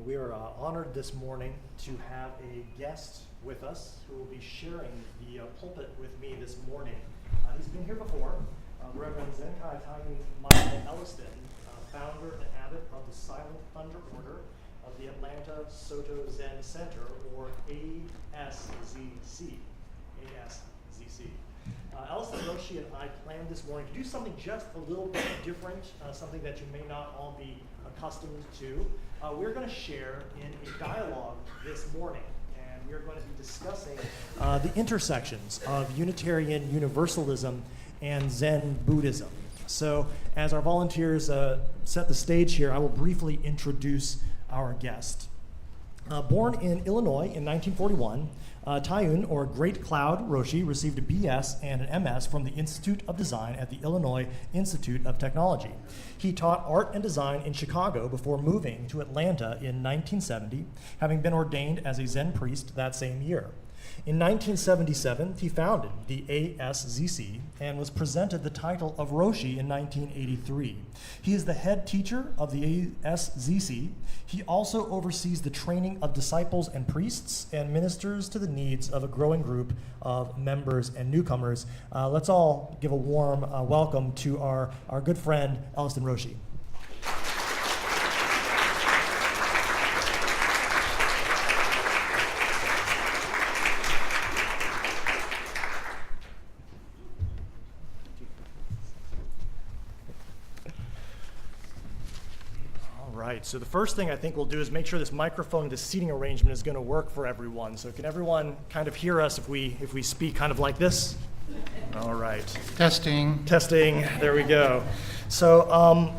We are honored this morning to have a guest with us who will be sharing the pulpit with me this morning. He's been here before, Reverend Zenkai Phillip and Elliston, founder and abbot of the Silent Thunder Order of the Atlanta Soto Zen Center, or ASZC. Elliston Roshi and I planned this morning to do something just a little bit different, something that you may not all be accustomed to. We're going to share in a dialogue this morning, and we're going to be discussing the intersections of Unitarian Universalism and Zen Buddhism. So as our volunteers set the stage here, I will briefly introduce our guest. Born in Illinois in 1941, Taiyun, or Great Cloud Roshi, received a BS and an MS from the Institute of Design at the Illinois Institute of Technology. He taught art and design in Chicago before moving to Atlanta in 1970, having been ordained as a Zen priest that same year. In 1977, he founded the ASZC and was presented the title of Roshi in 1983. He is the head teacher of the ASZC. He also oversees the training of disciples and priests and ministers to the needs of a growing group of members and newcomers. Let's all give a warm welcome to our good friend, Elliston Roshi. So the first thing I think we'll do is make sure this microphone, this seating arrangement is going to work for everyone. So can everyone kind of hear us if we speak kind of like this? All right. Testing. There we go. So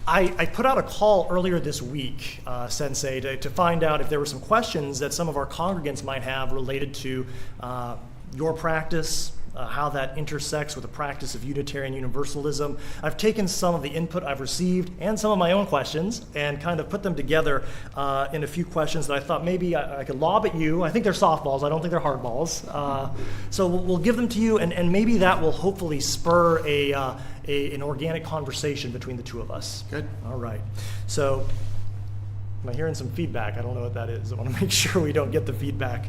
I put out a call earlier this week, Sensei, to find out if there were some questions that some of our congregants might have related to your practice, how that intersects with the practice of Unitarian Universalism. I've taken some of the input I've received and some of my own questions and kind of put them together in a few questions that I thought maybe I could lob at you. I think they're softballs. I don't think they're hardballs. So we'll give them to you, and maybe that will hopefully spur an organic conversation between the two of us. Good. All right. So am I hearing some feedback? I don't know what that is. I want to make sure we don't get the feedback.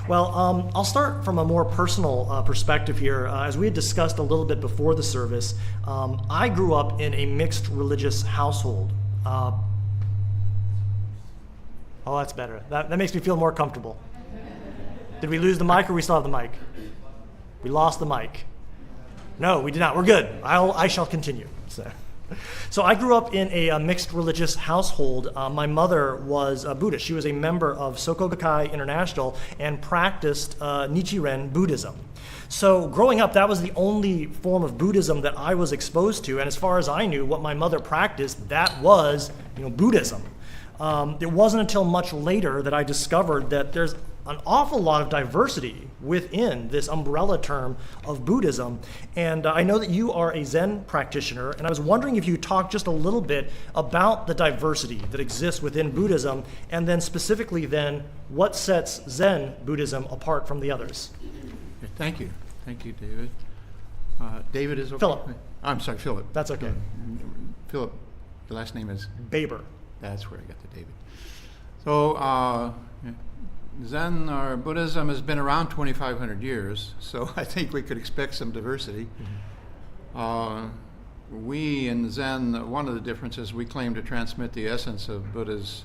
Well, I'll start from a more personal perspective here. As we had discussed a little bit before the service, I grew up in a mixed religious household. Oh, that's better. That makes me feel more comfortable. Did we lose the mic, or we still have the mic? We lost the mic. No, we did not. We're good. I shall continue. So I grew up in a mixed religious household. My mother was a Buddhist. She was a member of Soka Gakkai International and practiced Nichiren Buddhism. So growing up, that was the only form of Buddhism that I was exposed to. And as far as I knew, what my mother practiced, that was Buddhism. It wasn't until much later that I discovered that there's an awful lot of diversity within this umbrella term of Buddhism. And I know that you are a Zen practitioner, and I was wondering if you talk just a little bit about the diversity that exists within Buddhism, and then specifically then, what sets Zen Buddhism apart from the others? Thank you, David. David is okay? Philip. I'm sorry, Philip. That's okay. Philip, the last name is? Baber. That's where I got the David. So Zen or Buddhism has been around 2,500 years, so I think we could expect some diversity. We in Zen, one of the differences, we claim to transmit the essence of Buddha's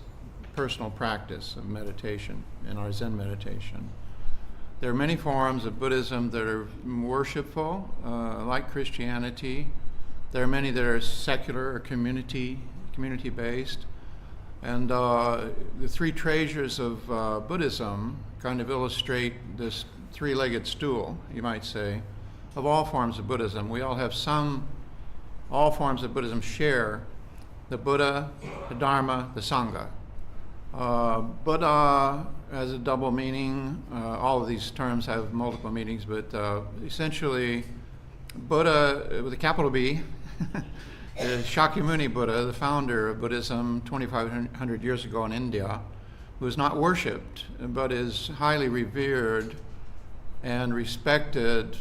personal practice of meditation in our Zen meditation. There are many forms of Buddhism that are worshipful, like Christianity. There are many that are secular or community-based. And the three treasures of Buddhism kind of illustrate this three-legged stool, you might say, of all forms of Buddhism. We all have all forms of Buddhism share the Buddha, the Dharma, the Sangha. Buddha has a double meaning. All of these terms have multiple meanings, but essentially Buddha with a capital B, Shakyamuni Buddha, the founder of Buddhism 2,500 years ago in India, who is not worshipped but is highly revered and respected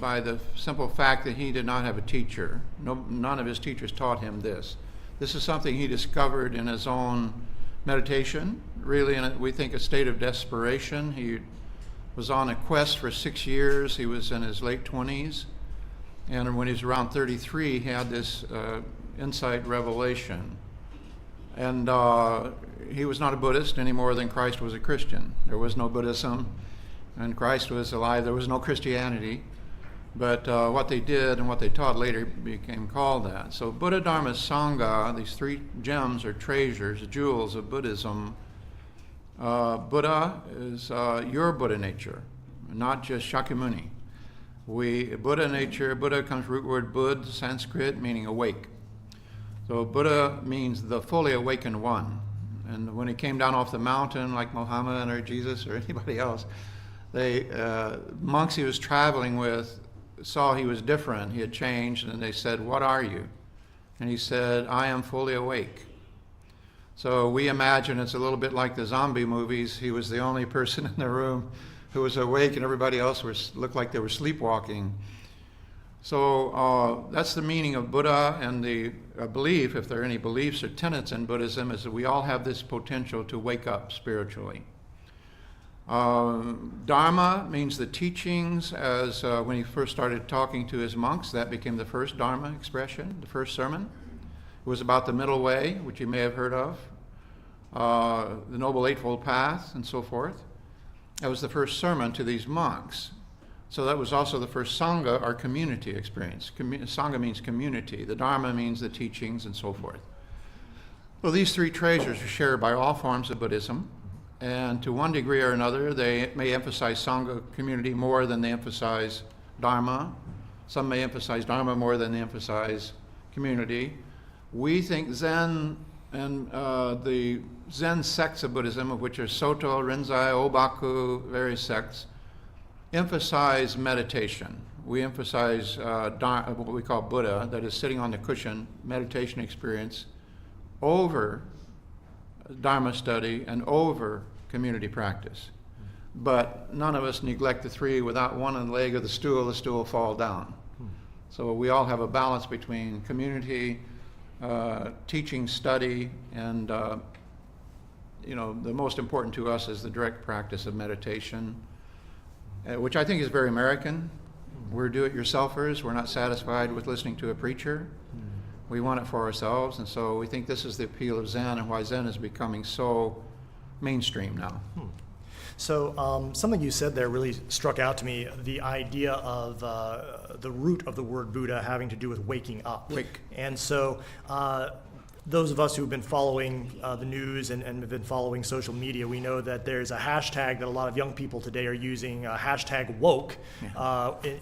by the simple fact that he did not have a teacher. None of his teachers taught him this. This is something he discovered in his own meditation, really, we think a state of desperation. He was on a quest for 6 years. He was in his late 20s. And when he was around 33, he had this insight revelation. And he was not a Buddhist any more than Christ was a Christian. There was no Buddhism, and Christ was alive. There was no Christianity. But what they did and what they taught later became called that. So Buddha, Dharma, Sangha, these three gems or treasures, jewels of Buddhism. Buddha is your Buddha nature, not just Shakyamuni. Buddha nature, Buddha comes from root word Bud, Sanskrit, meaning awake. So Buddha means the fully awakened one. And when he came down off the mountain, like Muhammad or Jesus or anybody else, monks he was traveling with saw he was different, he had changed, and they said, "What are you?" And he said, "I am fully awake." So we imagine it's a little bit like the zombie movies. He was the only person in the room who was awake, and everybody else looked like they were sleepwalking. So that's the meaning of Buddha, and the belief, if there are any beliefs or tenets in Buddhism, is that we all have this potential to wake up spiritually. Dharma means the teachings, as when he first started talking to his monks, that became the first Dharma expression, the first sermon. It was about the middle way, which you may have heard of, the Noble Eightfold Path, and so forth. That was the first sermon to these monks. So that was also the first Sangha, or community experience. Sangha means community. The Dharma means the teachings, and so forth. Well, these three treasures are shared by all forms of Buddhism. And to one degree or another, they may emphasize Sangha community more than they emphasize Dharma. Some may emphasize Dharma more than they emphasize community. We think Zen and the Zen sects of Buddhism, of which are Soto, Rinzai, Obaku, various sects, emphasize meditation. We emphasize what we call Buddha, that is sitting on the cushion, meditation experience, over Dharma study and over community practice. But none of us neglect the three. Without one leg of the stool will fall down. So we all have a balance between community, teaching, study, and the most important to us is the direct practice of meditation, which I think is very American. We're do-it-yourselfers. We're not satisfied with listening to a preacher. We want it for ourselves, and so we think this is the appeal of Zen and why Zen is becoming so mainstream now. So something you said there really struck out to me, the idea of the root of the word Buddha having to do with waking up. Wake. And so those of us who've been following the news and have been following social media, we know that there's a hashtag that a lot of young people today are using, hashtag woke,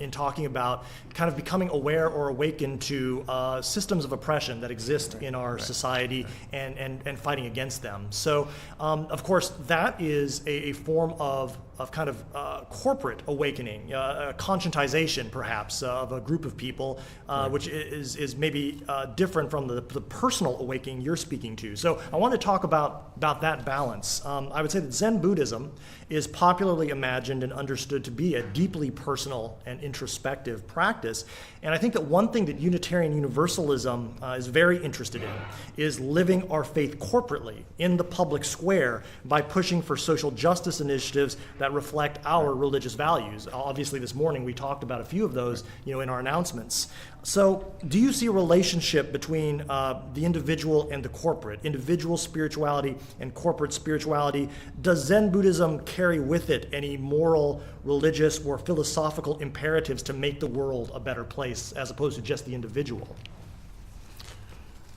in talking about kind of becoming aware or awakened to systems of oppression that exist in our society and fighting against them. So, of course, that is a form of kind of corporate awakening, conscientization perhaps of a group of people, which is maybe different from the personal awakening you're speaking to. So I want to talk about that balance. I would say that Zen Buddhism is popularly imagined and understood to be a deeply personal and introspective practice. And I think that one thing that Unitarian Universalism is very interested in is living our faith corporately in the public square by pushing for social justice initiatives that reflect our religious values. Obviously, this morning we talked about a few of those, in our announcements. So, do you see a relationship between the individual and the corporate, individual spirituality and corporate spirituality? Does Zen Buddhism carry with it any moral, religious, or philosophical imperatives to make the world a better place, as opposed to just the individual?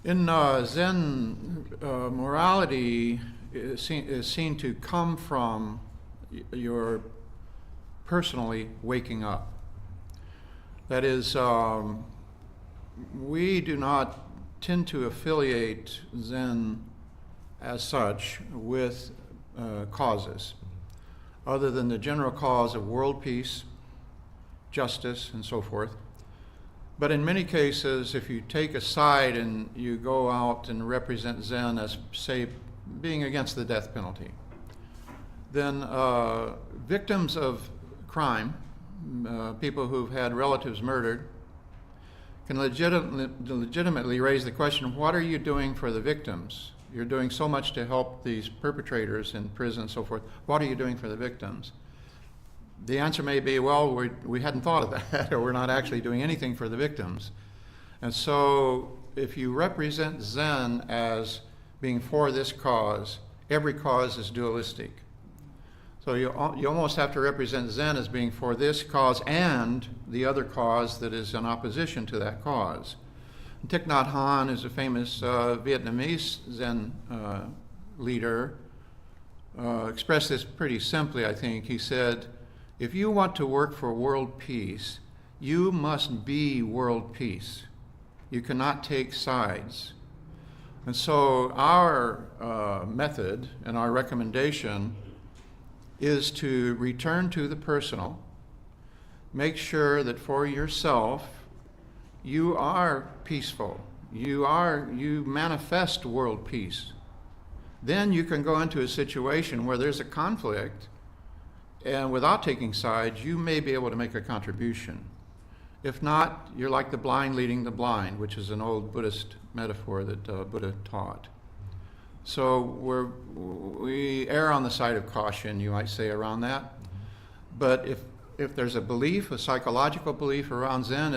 In Zen, morality is seen to come from your personally waking up. That is, we do not tend to affiliate Zen as such with causes, other than the general cause of world peace, justice, and so forth. But in many cases, if you take a side and you go out and represent Zen as, say, being against the death penalty, then victims of crime, people who've had relatives murdered, can legitimately raise the question, what are you doing for the victims? you're doing so much to help these perpetrators in prison and so forth. What are you doing for the victims? The answer may be, well, we hadn't thought of that, or we're not actually doing anything for the victims. And so if you represent Zen as being for this cause, every cause is dualistic. So you almost have to represent Zen as being for this cause and the other cause that is in opposition to that cause. Thich Nhat Hanh is a famous Vietnamese Zen leader, expressed this pretty simply, I think. He said, if you want to work for world peace, you must be world peace. You cannot take sides. And so our method and our recommendation is to return to the personal, make sure that for yourself you are peaceful, you manifest world peace. Then you can go into a situation where there's a conflict, and without taking sides, you may be able to make a contribution. If not, you're like the blind leading the blind, which is an old Buddhist metaphor that Buddha taught. So we err on the side of caution, you might say, around that. But if there's a belief, a psychological belief around Zen,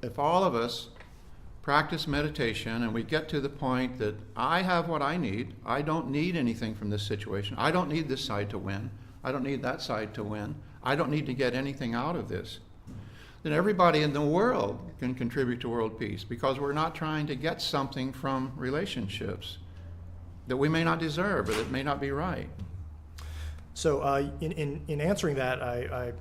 if all of us practice meditation and we get to the point that I have what I need, I don't need anything from this situation, I don't need this side to win, I don't need that side to win, I don't need to get anything out of this, then everybody in the world can contribute to world peace, because we're not trying to get something from relationships that we may not deserve or that may not be right. So in answering that,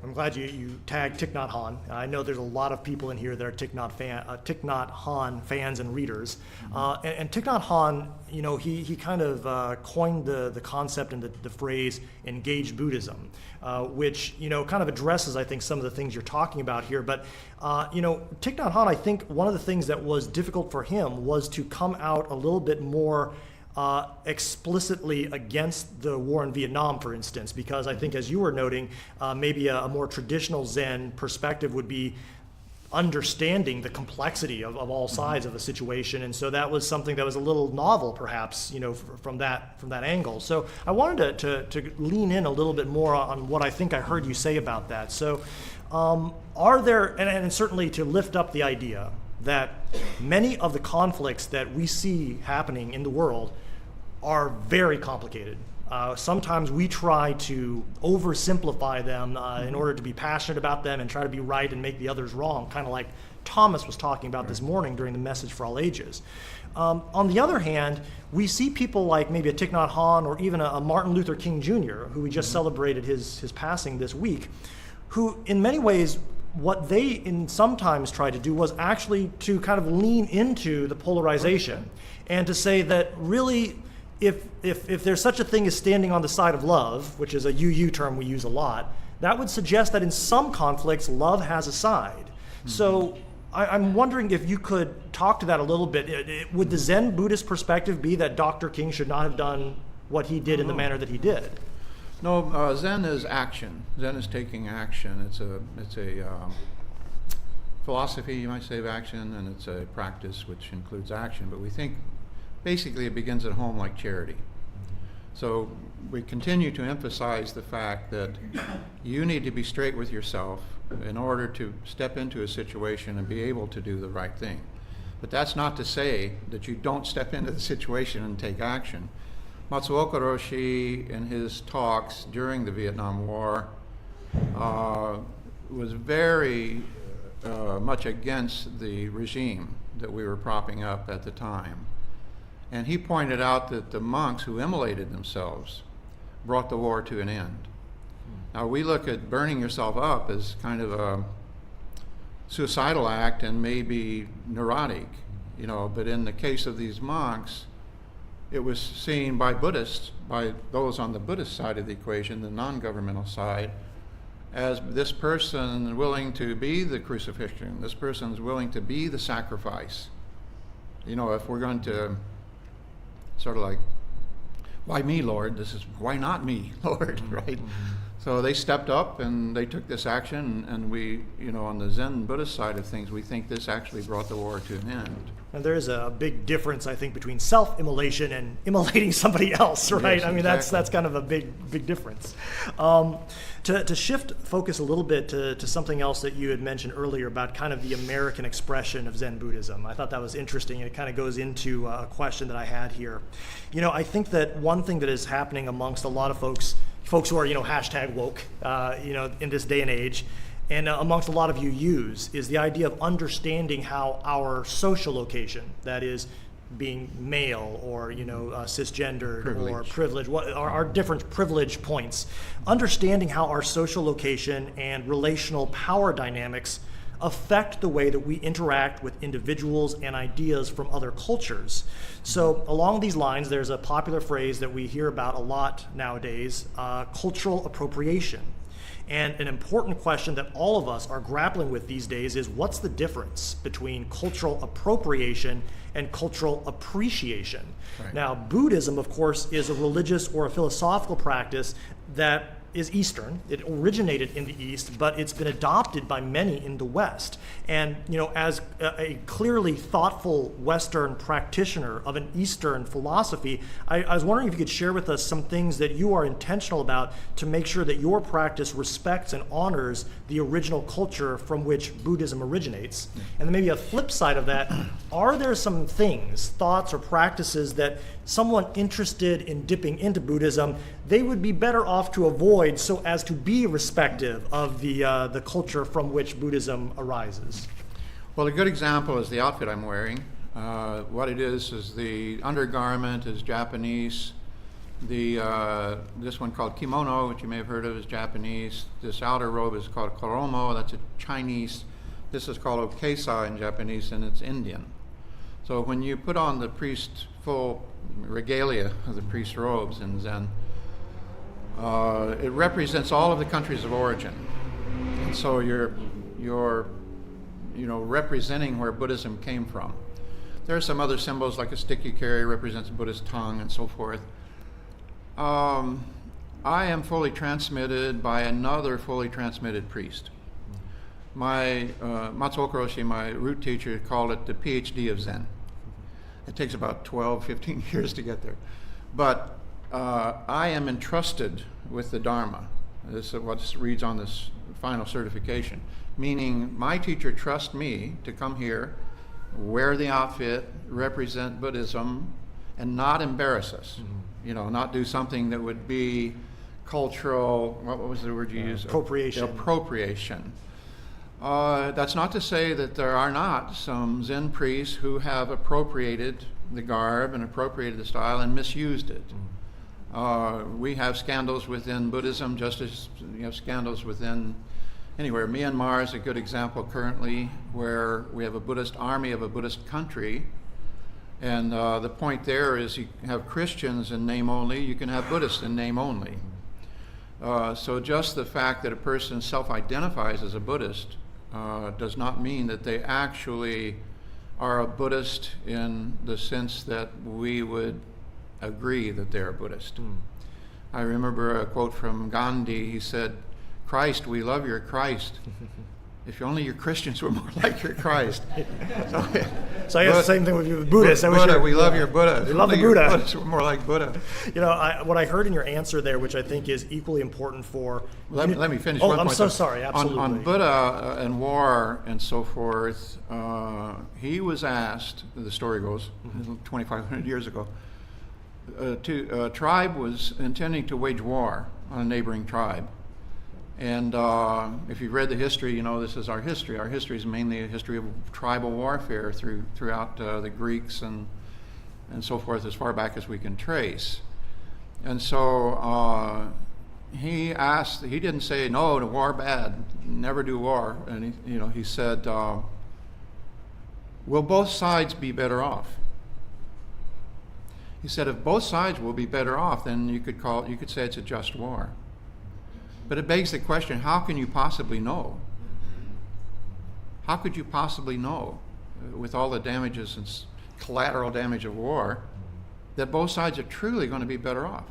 I'm glad you tagged Thich Nhat Hanh. I know there's a lot of people in here that are Thich Nhat Hanh fans and readers. And Thich Nhat Hanh, he kind of coined the concept and the phrase engaged Buddhism, which kind of addresses, I think, some of the things you're talking about here. But Thich Nhat Hanh, I think one of the things that was difficult for him was to come out a little bit more explicitly against the war in Vietnam, for instance, because I think, as you were noting, maybe a more traditional Zen perspective would be understanding the complexity of all sides of the situation, and so that was something that was a little novel, perhaps, from that angle. So I wanted to lean in a little bit more on what I think I heard you say about that. So are there, and certainly to lift up the idea that many of the conflicts that we see happening in the world are very complicated. Sometimes we try to oversimplify them in order to be passionate about them and try to be right and make the others wrong, kind of like Thomas was talking about this morning during the Message for All Ages. On the other hand, we see people like maybe a Thich Nhat Hanh or even a Martin Luther King Jr., who we just celebrated his passing this week, who in many ways what they sometimes try to do was actually to kind of lean into the polarization and to say that really if there's such a thing as standing on the side of love, which is a UU term we use a lot, that would suggest that in some conflicts, love has a side. Mm-hmm. So I'm wondering if you could talk to that a little bit. Would the Zen Buddhist perspective be that Dr. King should not have done what he did in the manner that he did? No, Zen is action. Zen is taking action. It's a philosophy, you might say, of action, and it's a practice which includes action. But we think basically it begins at home, like charity. So we continue to emphasize the fact that you need to be straight with yourself in order to step into a situation and be able to do the right thing. But that's not to say that you don't step into the situation and take action. Matsuoka Roshi, in his talks during the Vietnam War, was very much against the regime that we were propping up at the time. And he pointed out that the monks who immolated themselves brought the war to an end. Now, we look at burning yourself up as kind of a suicidal act and maybe neurotic, but in the case of these monks, it was seen by Buddhists, by those on the Buddhist side of the equation, the non-governmental side, as this person willing to be the crucifixion, this person's willing to be the sacrifice. If we're going to sort of like, why me, Lord? This is, why not me, Lord, right? So they stepped up and they took this action, and we, on the Zen Buddhist side of things, we think this actually brought the war to an end. And there is a big difference, I think, between self-immolation and immolating somebody else, right? Yes, I mean, exactly. that's kind of a big difference. To shift focus a little bit to something else that you had mentioned earlier about kind of the American expression of Zen Buddhism, I thought that was interesting, and it kind of goes into a question that I had here. I think that one thing that is happening amongst a lot of folks who are, hashtag woke, in this day and age, and amongst a lot of UUs, is the idea of understanding how our social location, that is, being male or cisgendered or privileged, what are our different privilege points, understanding how our social location and relational power dynamics affect the way that we interact with individuals and ideas from other cultures. So along these lines, there's a popular phrase that we hear about a lot nowadays, cultural appropriation. And an important question that all of us are grappling with these days is, what's the difference between cultural appropriation and cultural appreciation? Right. Now, Buddhism, of course, is a religious or a philosophical practice that is Eastern. It originated in the East, but it's been adopted by many in the West. And, as a clearly thoughtful Western practitioner of an Eastern philosophy, I was wondering if you could share with us some things that you are intentional about to make sure that your practice respects and honors the original culture from which Buddhism originates. And then maybe a flip side of that, are there some things, thoughts, or practices that someone interested in dipping into Buddhism, they would be better off to avoid so as to be respective of the culture from which Buddhism arises? Well, a good example is the outfit I'm wearing. What it is the undergarment is Japanese. This one called kimono, which you may have heard of, is Japanese. This outer robe is called koromo, that's a Chinese. This is called okesa in Japanese, and it's Indian. So when you put on the priest's full regalia of the priest's robes in Zen, it represents all of the countries of origin. And so you're representing where Buddhism came from. There are some other symbols, like a stick you carry represents Buddha's tongue and so forth. I am fully transmitted by another fully transmitted priest. My Matsuoka Roshi, my root teacher, called it the PhD of Zen. It takes about 12, 15 years to get there. But I am entrusted with the Dharma. This is what reads on this final certification. Meaning my teacher trusts me to come here, wear the outfit, represent Buddhism, and not embarrass us. Not do something that would be cultural, what was the word you used? Appropriation. Appropriation. That's not to say that there are not some Zen priests who have appropriated the garb and appropriated the style and misused it. We have scandals within Buddhism just as you have scandals within anywhere. Myanmar is a good example currently, where we have a Buddhist army of a Buddhist country. And the point there is you have Christians in name only, you can have Buddhists in name only. So just the fact that a person self-identifies as a Buddhist does not mean that they actually are a Buddhist in the sense that we would agree that they're a Buddhist. I remember a quote from Gandhi. He said, "Christ, we love your Christ. If only your Christians were more like your Christ." So I guess the same thing with Buddhists. Buddha, we love your Buddha. We love the Buddha. Buddhists were more like Buddha. What I heard in your answer there, which I think is equally important for... Let me finish one one point. point. I'm so sorry, absolutely. On Buddha and war and so forth, he was asked, the story goes, 2,500 years ago, a tribe was intending to wage war on a neighboring tribe. And if you've read the history, you know this is our history. Our history is mainly a history of tribal warfare throughout the Greeks and so forth, as far back as we can trace. And so he asked. He didn't say no to war bad, never do war. And he said, "Will both sides be better off?" He said, "If both sides will be better off, then you could say it's a just war." But it begs the question, how can you possibly know? How could you possibly know, with all the damages and collateral damage of war, that both sides are truly going to be better off?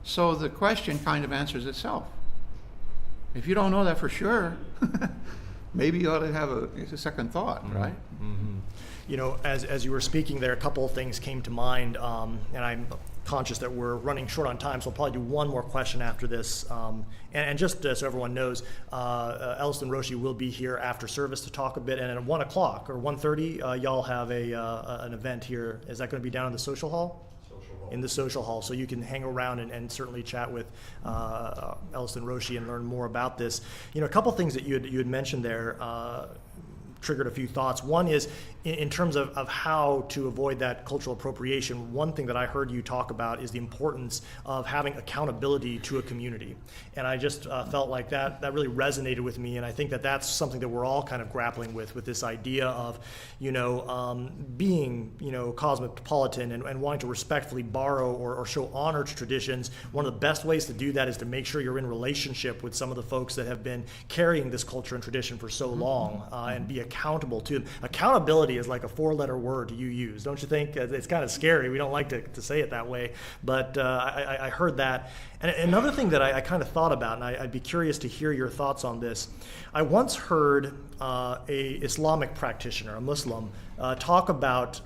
So the question kind of answers itself. If you don't know that for sure, maybe you ought to have a second thought, right? Mm-hmm. You know, as you were speaking there, a couple of things came to mind, and I'm conscious that we're running short on time, so I'll probably do one more question after this. And just so everyone knows, Elliston Roshi will be here after service to talk a bit, and at 1 o'clock or 1:30, y'all have an event here. Is that going to be down in the social hall? In the social hall, so you can hang around and certainly chat with Elliston Roshi and learn more about this. You know, a couple things that you had mentioned there triggered a few thoughts. One is in terms of how to avoid that cultural appropriation. One thing that I heard you talk about is the importance of having accountability to a community. And I just felt like that really resonated with me. And I think that that's something that we're all kind of grappling with this idea of, being, cosmopolitan and wanting to respectfully borrow or show honor to traditions. One of the best ways to do that is to make sure you're in relationship with some of the folks that have been carrying this culture and tradition for so long, and be accountable to them. Accountability is like a 4-letter word you use, don't you think? It's kind of scary. We don't like to say it that way, but I heard that. And another thing that I kind of thought about, and I'd be curious to hear your thoughts on this. I once heard a Islamic practitioner, a Muslim, talk about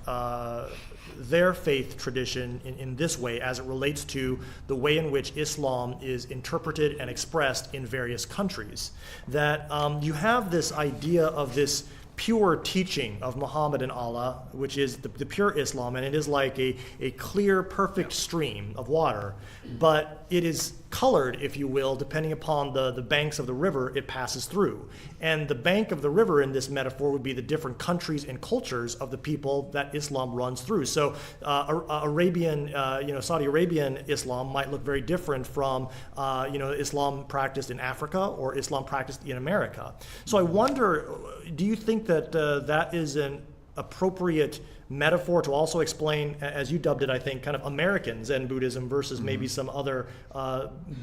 their faith tradition in this way as it relates to the way in which Islam is interpreted and expressed in various countries. That you have this idea of this pure teaching of Muhammad and Allah, which is the pure Islam, and it is like a clear, perfect stream of water, but it is colored, if you will, depending upon the banks of the river it passes through. And the bank of the river in this metaphor would be the different countries and cultures of the people that Islam runs through. So Saudi Arabian Islam might look very different from Islam practiced in Africa or Islam practiced in America. So I wonder, do you think that that is an appropriate metaphor to also explain, as you dubbed it, I think, kind of American Zen Buddhism versus maybe some other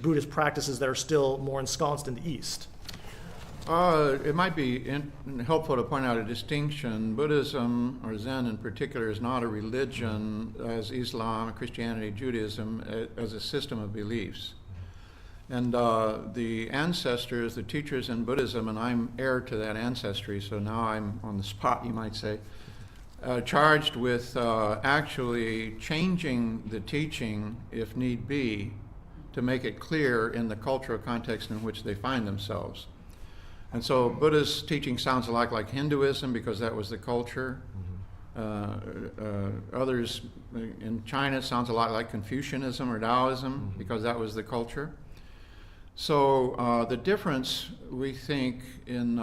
Buddhist practices that are still more ensconced in the East? It might be helpful to point out a distinction. Buddhism, or Zen in particular, is not a religion as Islam, Christianity, Judaism, as a system of beliefs. And the ancestors, the teachers in Buddhism, and I'm heir to that ancestry, so now I'm on the spot, you might say, charged with actually changing the teaching, if need be, to make it clear in the cultural context in which they find themselves. And so Buddha's teaching sounds a lot like Hinduism because that was the culture. Others in China sounds a lot like Confucianism or Taoism because that was the culture. So the difference, we think, in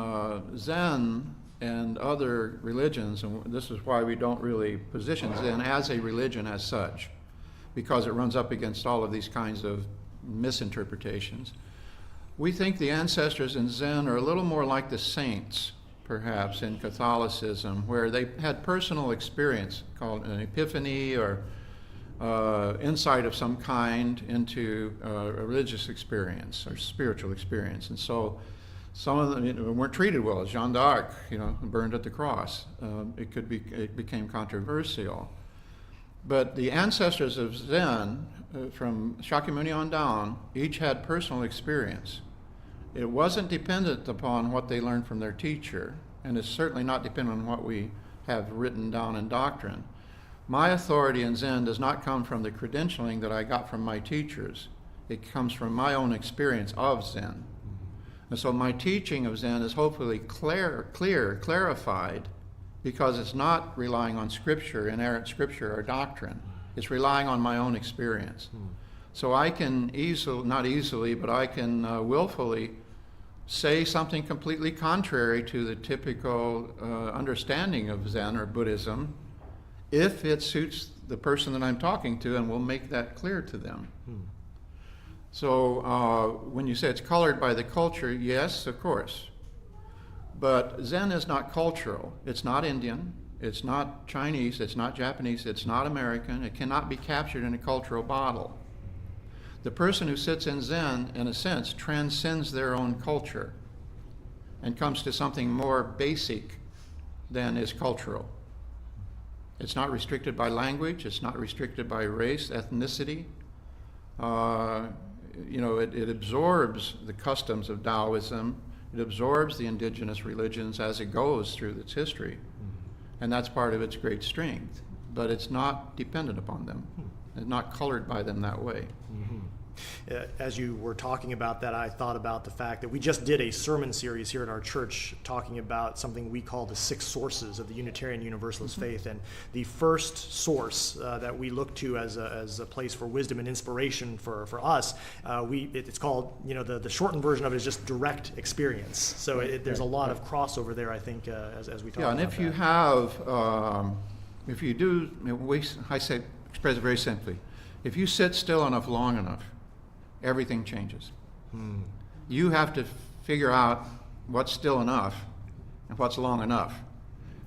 Zen and other religions, and this is why we don't really position Zen as a religion as such, because it runs up against all of these kinds of misinterpretations. We think the ancestors in Zen are a little more like the saints, perhaps, in Catholicism, where they had personal experience called an epiphany or insight of some kind into a religious experience or spiritual experience. And so some of them weren't treated well. Jeanne d'Arc, burned at the cross. It became controversial. But the ancestors of Zen, from Shakyamuni on down, each had personal experience. It wasn't dependent upon what they learned from their teacher, and it's certainly not dependent on what we have written down in doctrine. My authority in Zen does not come from the credentialing that I got from my teachers. It comes from my own experience of Zen. And so my teaching of Zen is hopefully clarified, because it's not relying on scripture, inerrant scripture or doctrine. It's relying on my own experience. So I can I can willfully say something completely contrary to the typical understanding of Zen or Buddhism, if it suits the person that I'm talking to, and will make that clear to them. So when you say it's colored by the culture, yes, of course. But Zen is not cultural. It's not Indian. It's not Chinese. It's not Japanese. It's not American. It cannot be captured in a cultural bottle. The person who sits in Zen, in a sense, transcends their own culture and comes to something more basic than is cultural. It's not restricted by language. It's not restricted by race, ethnicity. it absorbs the customs of Taoism. It absorbs the indigenous religions as it goes through its history. And that's part of its great strength. But it's not dependent upon them. It's not colored by them that way. As you were talking about that, I thought about the fact that we just did a sermon series here at our church talking about something we call the 6 sources of the Unitarian Universalist faith. And the first source that we look to as a place for wisdom and inspiration for us, it's called, the shortened version of it is just direct experience. So there's a lot of crossover there, I think, as we talk about that. Yeah, and if you have, if you do, I say, express it very simply, if you sit still enough long enough, everything changes. You have to figure out what's still enough and what's long enough.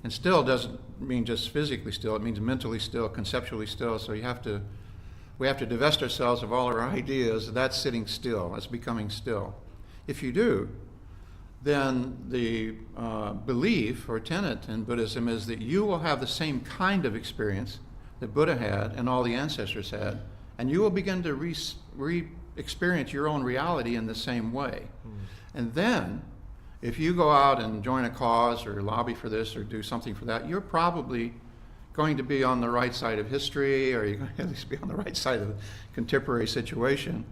And still doesn't mean just physically still, it means mentally still, conceptually still. So we have to divest ourselves of all our ideas. That's sitting still, that's becoming still. If you do, then the belief or tenet in Buddhism is that you will have the same kind of experience that Buddha had and all the ancestors had, and you will begin to experience your own reality in the same way. And then, if you go out and join a cause or lobby for this or do something for that, you're probably going to be on the right side of history, or you're going to at least be on the right side of the contemporary situation.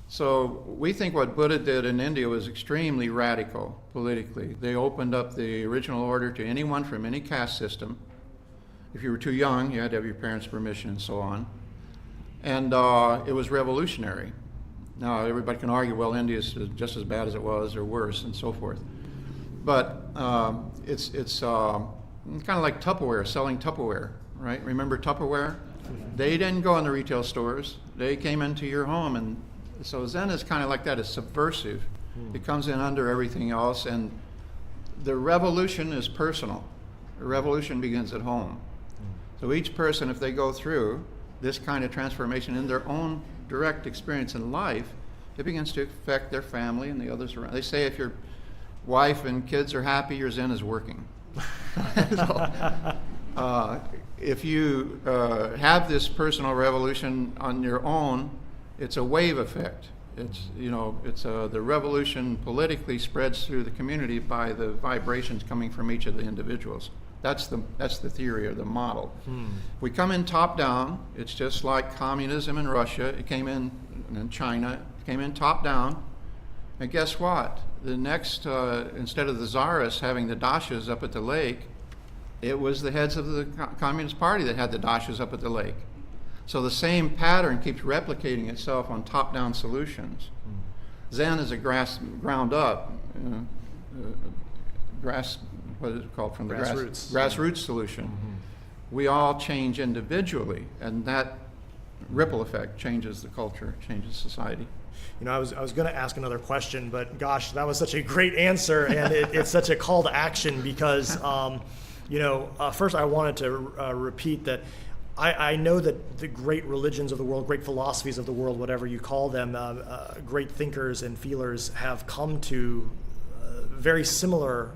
So we think what Buddha did in India was extremely radical politically. They opened up the original order to anyone from any caste system. If you were too young, you had to have your parents' permission and so on. And it was revolutionary. Now, everybody can argue, well, India is just as bad as it was or worse and so forth. But it's kind of like Tupperware, selling Tupperware, right? Remember Tupperware? They didn't go in the retail stores. They came into your home. And so Zen is kind of like that. It's subversive. It comes in under everything else. And the revolution is personal. The revolution begins at home. So each person, if they go through this kind of transformation in their own direct experience in life, it begins to affect their family and the others around. They say if your wife and kids are happy, your Zen is working. So, if you have this personal revolution on your own, it's a wave effect. It's the revolution politically spreads through the community by the vibrations coming from each of the individuals. That's the theory or the model. We come in top down. It's just like communism in Russia. It came in China. It came in top down. And guess what? The next, instead of the czarists having the dashas up at the lake, it was the heads of the Communist Party that had the dashas up at the lake. So the same pattern keeps replicating itself on top-down solutions. Zen is a ground up, what is it called, from the grassroots solution. We all change individually, and that ripple effect changes the culture, changes society. I was going to ask another question, but gosh, that was such a great answer, and it's such a call to action because, first I wanted to repeat that I know that the great religions of the world, great philosophies of the world, whatever you call them, great thinkers and feelers have come to very similar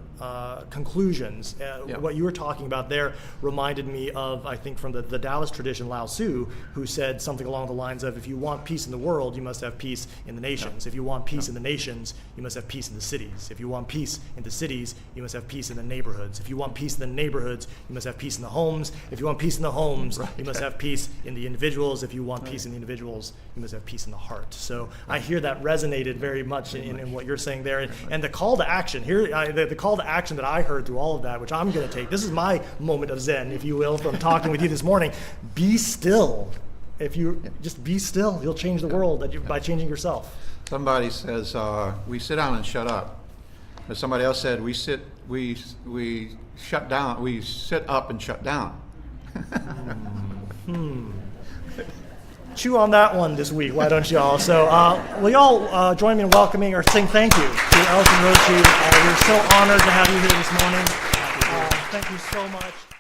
conclusions. What you were talking about there reminded me of, I think, from the Taoist tradition, Lao Tzu, who said something along the lines of, if you want peace in the world, you must have peace in the nations. If you want peace in the nations, you must have peace in the cities. If you want peace in the cities, you must have peace in the neighborhoods. If you want peace in the neighborhoods, you must have peace in the homes. If you want peace in the homes, you must have peace in the individuals. If you want peace in the individuals, you must have peace in the heart. So I hear that resonated very much in what you're saying there. And the call to action, here, the call to action that I heard through all of that, which I'm going to take, this is my moment of Zen, if you will, from talking with you this morning. Be still. If you just be still, you'll change the world by changing yourself. Somebody says, we sit down and shut up. But somebody else said, we sit up and shut down. Chew on that one this week, why don't you all? So will you all join me in welcoming or saying thank you to Elliston Roshi. We're so honored to have you here this morning. Thank you so much.